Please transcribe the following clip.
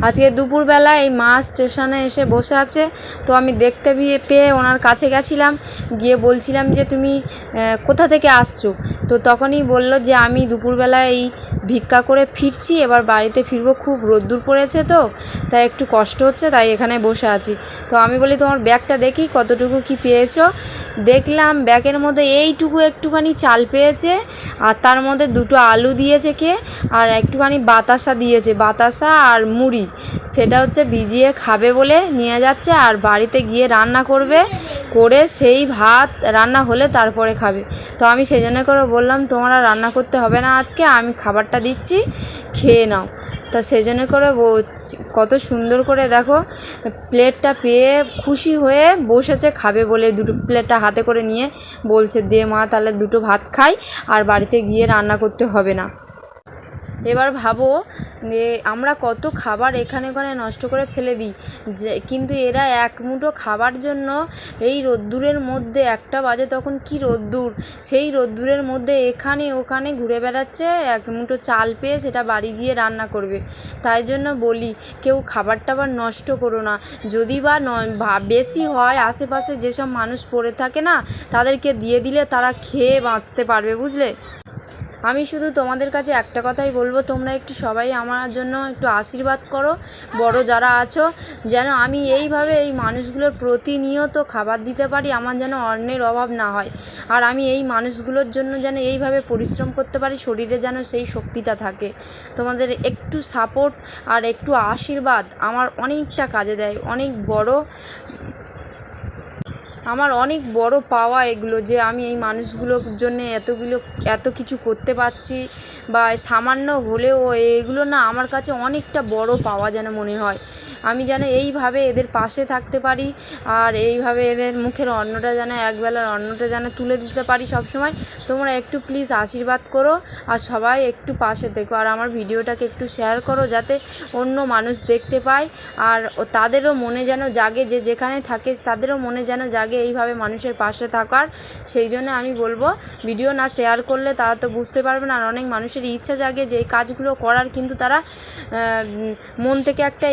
আজকে দুপুরবেলা এই মা স্টেশনে এসে বসে আছে, তো আমি দেখতে পেয়ে ওনার কাছে গেছিলাম, গিয়ে বলছিলাম যে তুমি কোথা থেকে আসছো। তো তখনই বলল যে আমি দুপুরবেলা এই ভিক্ষা করে ফিরছি, এবার বাড়িতে ফিরবো, খুব রোদ্দুর পড়েছে তো তাই একটু কষ্ট হচ্ছে, তাই এখানে বসে আছি। তো আমি বলি তোমার ব্যাগটা দেখি কতটুকু কি পেয়েছো। দেখলাম ব্যাগের মধ্যে এইটুকু একটুখানি চাল পেয়েছে, আর তার মধ্যে দুটো আলু দিয়েছে কে, আর একটুখানি বাতাসা দিয়েছে, বাতাসা আর মুড়ি, সেটা হচ্ছে ভিজিয়ে খাবে বলে নিয়ে যাচ্ছে, আর বাড়িতে গিয়ে রান্না করবে, করে সেই ভাত রান্না হলে তারপরে খাবে। তো আমি সেই জন্য করে বললাম তোমার আর রান্না করতে হবে না আজকে, আমি খাবারটা দিচ্ছি, খেয়ে নাও। তা সেই জন্য করে কত সুন্দর করে দেখো প্লেটটা পেয়ে খুশি হয়ে বসেছে খাবে বলে, দুটো প্লেটটা হাতে করে নিয়ে বলছে দে মা তাহলে দুটো ভাত খাই, আর বাড়িতে গিয়ে রান্না করতে হবে না। এবার ভাবো যে আমরা কত খাবার এখানে ওখানে নষ্ট করে ফেলে দিই, যে কিন্তু এরা এক মুঠো খাবার জন্য এই রোদ্দুরের মধ্যে, 1টা বাজে তখন কি রোদ্দুর, সেই রোদ্দুরের মধ্যে এখানে ওখানে ঘুরে বেড়াচ্ছে, এক মুঠো চাল পেয়ে সেটা বাড়ি গিয়ে রান্না করবে। তাই জন্য বলি কেউ খাবার টাবার নষ্ট করো না, যদি বা বেশি হয় আশেপাশে যেসব মানুষ পড়ে থাকে না, তাদেরকে দিয়ে দিলে তারা খেয়ে বাঁচতে পারবে, বুঝলে। আমি শুধু তোমাদের কাছে একটা কথাই বলবো, তোমরা একটু সবাই আমার জন্য একটু আশীর্বাদ করো, বড় যারা আছো, যেন আমি এইভাবে এই মানুষগুলোর প্রতিনিয়ত খাবার দিতে পারি, আমার যেন অন্নের অভাব না হয়, আর আমি এই মানুষগুলোর জন্য যেন এইভাবে পরিশ্রম করতে পারি, শরীরে যেন সেই শক্তিটা থাকে। তোমাদের একটু সাপোর্ট আর একটু আশীর্বাদ আমার অনেকটা কাজে দেয়, আমার অনেক বড় পাওয়া এগুলো, যে আমি এই মানুষগুলোর জন্য এত কিছু করতে পারছি, বা সামান্য হলেও এগুলো না আমার কাছে অনেকটা বড় পাওয়া যেন মনে হয়। আমি যেন এইভাবে এদের পাশে থাকতে পারি, আর এইভাবে এদের মুখের অন্নটা যেন, একবেলার অন্নটা যেন তুলে দিতে পারি সবসময়। তোমরা একটু প্লিজ আশীর্বাদ করো, আর সবাই একটু পাশে থেকো, আর আমার ভিডিওটাকে একটু শেয়ার করো যাতে অন্য মানুষ দেখতে পায়, আর তাদেরও মনে যেন জাগে, যে যেখানে থাকে তাদেরও মনে যেন জাগে এইভাবে মানুষের পাশে থাকার। সেই জন্য আমি বলবো ভিডিও না শেয়ার করলে তারা তো বুঝতে পারবে না, আর অনেক মানুষের ইচ্ছা জাগে যে এই কাজগুলো করার, কিন্তু তারা মন থেকে একটা